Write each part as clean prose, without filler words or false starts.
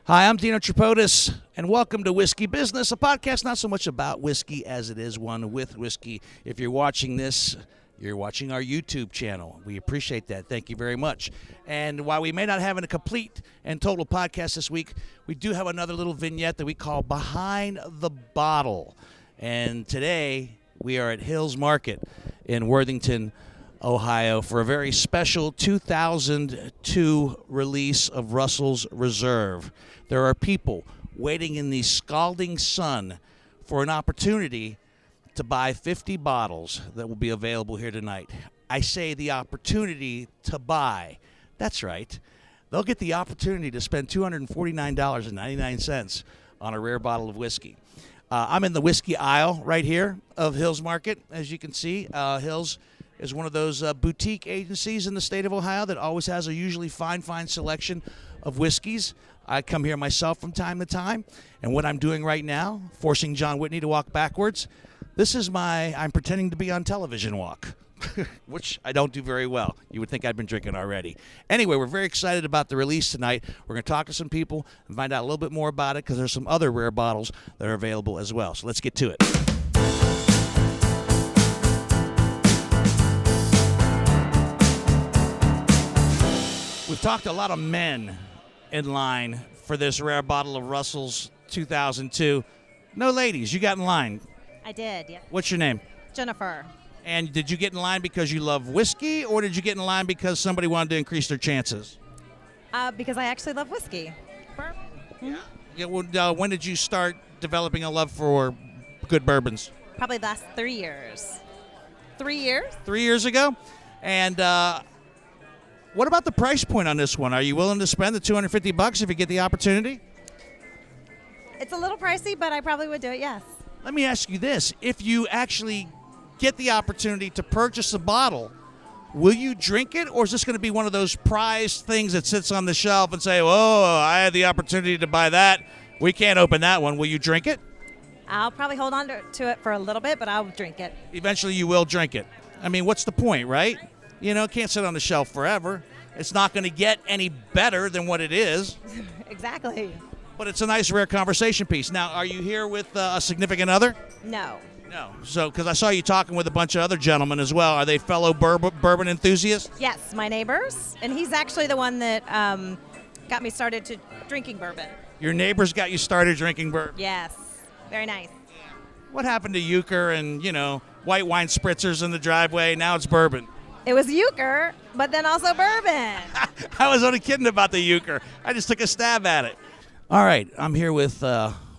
Hi, I'm Dino Tripodis, and welcome to Whiskey Business, a podcast not so much about whiskey as it is one with whiskey. If you're watching this, you're watching our YouTube channel. We appreciate that. Thank you very much. And while we may not have a complete and total podcast this week, we do have another little vignette that we call Behind the Bottle. And today, we are at Hills Market in Worthington, Ohio, for a very special 2002 release of Russell's Reserve. There are people waiting in the scalding sun for an opportunity to buy 50 bottles that will be available here tonight. I say the opportunity to buy. That's right. They'll get the opportunity to spend $249.99 on a rare bottle of whiskey. I'm in the whiskey aisle right here of Hills Market. As you can see, Hills is one of those boutique agencies in the state of Ohio that always has a usually fine selection of whiskeys. I come here myself from time to time, and what I'm doing right now, forcing John Whitney to walk backwards, this is I'm pretending to be on television walk, which I don't do very well. You would think I'd been drinking already. Anyway, we're very excited about the release tonight. We're going to talk to some people and find out a little bit more about it because there's some other rare bottles that are available as well. So let's get to it. We've talked to a lot of men in line for this rare bottle of Russell's 2002. No ladies, you got in line. I did, yeah. What's your name? Jennifer. And did you get in line because you love whiskey, or did you get in line because somebody wanted to increase their chances? Because I actually love whiskey. Yeah. Well, when did you start developing a love for good bourbons? Probably the last 3 years. 3 years? 3 years ago? And what about the price point on this one? Are you willing to spend the $250 if you get the opportunity? It's a little pricey, but I probably would do it, yes. Let me ask you this. If you actually get the opportunity to purchase a bottle, will you drink it, or is this going to be one of those prized things that sits on the shelf and say, oh, I had the opportunity to buy that. We can't open that one. Will you drink it? I'll probably hold on to it for a little bit, but I'll drink it. Eventually you will drink it. I mean, what's the point, right? You know, it can't sit on the shelf forever. It's not going to get any better than what it is. Exactly. But it's a nice, rare conversation piece. Now, are you here with a significant other? No. No. So, because I saw you talking with a bunch of other gentlemen as well. Are they fellow bourbon enthusiasts? Yes, my neighbors. And he's actually the one that got me started to drinking bourbon. Your neighbors got you started drinking bourbon? Yes. Very nice. What happened to euchre and, white wine spritzers in the driveway? Now it's bourbon. It was euchre, but then also bourbon. I was only kidding about the euchre. I just took a stab at it. All right, I'm here with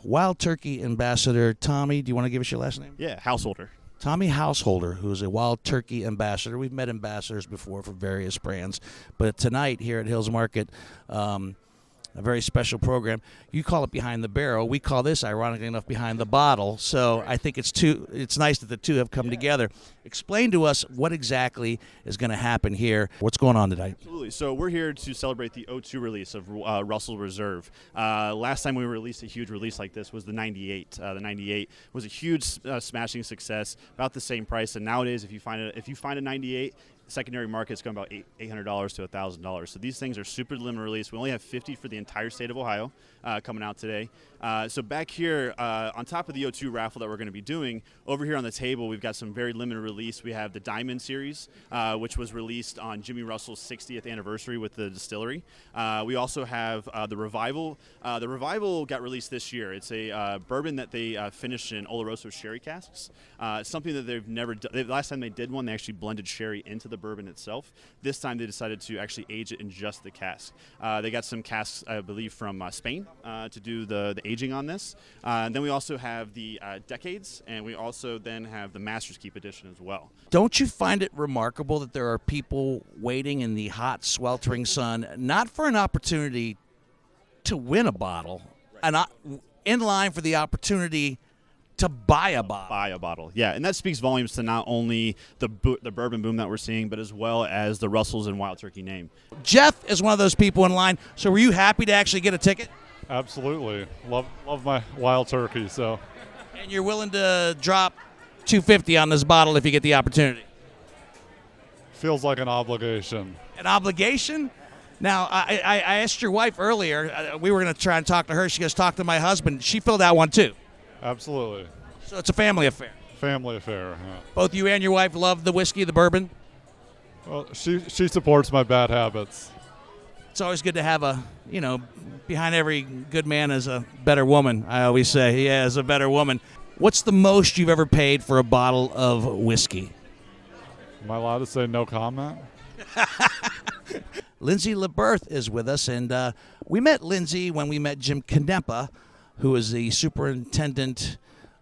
Wild Turkey Ambassador Tommy. Do you want to give us your last name? Yeah, Householder. Tommy Householder, who is a Wild Turkey Ambassador. We've met ambassadors before for various brands, but tonight here at Hills Market, a very special program. You call it Behind the Barrel. We call this, ironically enough, Behind the Bottle. So I think it's nice that the two have come together. Explain to us what exactly is going to happen here. What's going on tonight? Absolutely. So we're here to celebrate the 02 release of Russell Reserve. Last time we released a huge release like this was the 98. The 98 was a huge smashing success, about the same price. And nowadays, if you find a 98, secondary market's going about $800 to $1,000. So these things are super limited release. We only have 50 for the entire state of Ohio coming out today. So back here, on top of the O2 raffle that we're going to be doing, over here on the table, we've got some very limited release. We have the Diamond Series, which was released on Jimmy Russell's 60th anniversary with the distillery. We also have the Revival. The Revival got released this year. It's a bourbon that they finished in Oloroso sherry casks. Something that they've never done. The last time they did one, they actually blended sherry into the bourbon itself. This time they decided to actually age it in just the cask. They got some casks, I believe, from Spain to do the aging on this. And then we also have the Decades, and we also then have the Master's Keep edition as well. Don't you find it remarkable that there are people waiting in the hot, sweltering sun, not for an opportunity to win a bottle, in line for the opportunity to buy a bottle. Yeah, and that speaks volumes to not only the bourbon boom that we're seeing, but as well as the Russells and Wild Turkey name. Jeff is one of those people in line. So were you happy to actually get a ticket? Absolutely. Love my Wild Turkey. So. And you're willing to drop $250 on this bottle if you get the opportunity? Feels like an obligation. An obligation? Now, I asked your wife earlier. We were going to try and talk to her. She goes, talk to my husband. She filled out one, too. Absolutely. So it's a family affair. Family affair. Yeah. Both you and your wife love the whiskey, the bourbon? Well, she supports my bad habits. It's always good to have behind every good man is a better woman, I always say. Yeah, is a better woman. What's the most you've ever paid for a bottle of whiskey? Am I allowed to say no comment? Lindsay LeBerth is with us, and we met Lindsay when we met Jim Canepa, who is the superintendent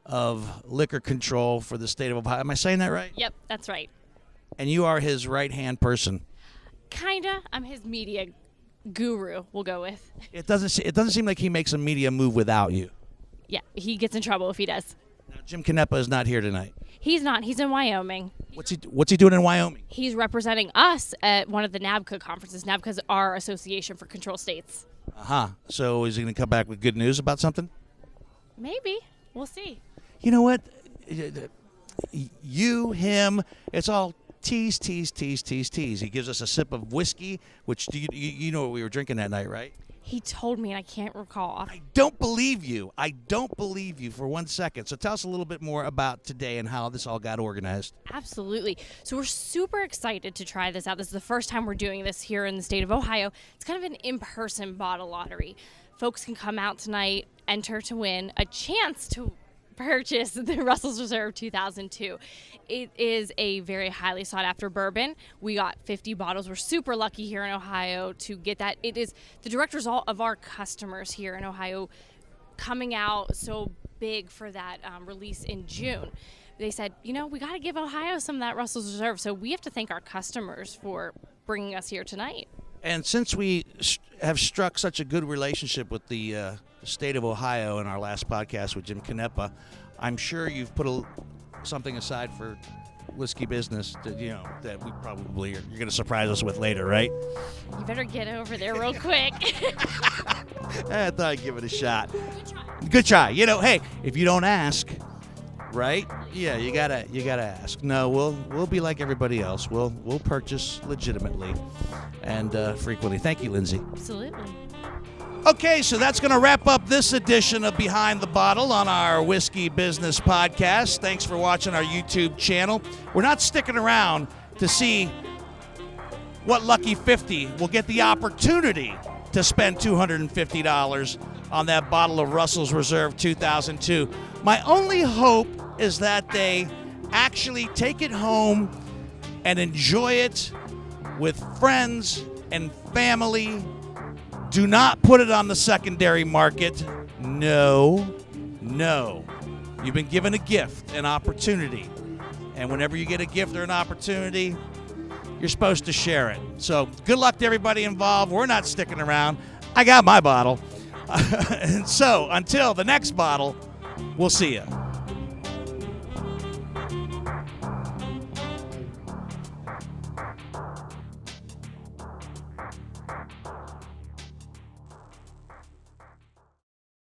of liquor control for the state of Ohio. Am I saying that right? Yep, that's right. And you are his right-hand person. Kinda. I'm his media guru, we'll go with. It doesn't seem like he makes a media move without you. Yeah, he gets in trouble if he does. Now, Jim Canepa is not here tonight. He's not. He's in Wyoming. What's he doing in Wyoming? He's representing us at one of the NABCA conferences. NABCA is our association for control states. Uh-huh. So is he going to come back with good news about something? Maybe. We'll see. You know what? You, him, it's all tease. He gives us a sip of whiskey, which you know what we were drinking that night, right? He told me, and I can't recall. I don't believe you. I don't believe you for 1 second. So tell us a little bit more about today and how this all got organized. Absolutely. So we're super excited to try this out. This is the first time we're doing this here in the state of Ohio. It's kind of an in-person bottle lottery. Folks can come out tonight, enter to win a chance to purchase the Russell's Reserve 2002. It is a very highly sought after bourbon. We got 50 bottles. We're super lucky here in Ohio to get that. It is the direct result of our customers here in Ohio coming out so big for that release in June. They said, we got to give Ohio some of that Russell's Reserve. So we have to thank our customers for bringing us here tonight. And since we have struck such a good relationship with the state of Ohio in our last podcast with Jim Canepa, I'm sure you've put something aside for whiskey business that that we probably you're going to surprise us with later, right? You better get over there real quick. I thought I'd give it a shot. Good try. Hey, if you don't ask, right? Yeah, you gotta ask. No, we'll be like everybody else. We'll purchase legitimately and frequently. Thank you, Lindsay. Absolutely. Okay, so that's going to wrap up this edition of Behind the Bottle on our Whiskey Business Podcast. Thanks for watching our YouTube channel. We're not sticking around to see what Lucky 50 will get the opportunity to spend $250 on that bottle of Russell's Reserve 2002. My only hope is that they actually take it home and enjoy it with friends and family. Do not put it on the secondary market. No. You've been given a gift, an opportunity. And whenever you get a gift or an opportunity, you're supposed to share it. So good luck to everybody involved. We're not sticking around. I got my bottle. And so until the next bottle, we'll see you.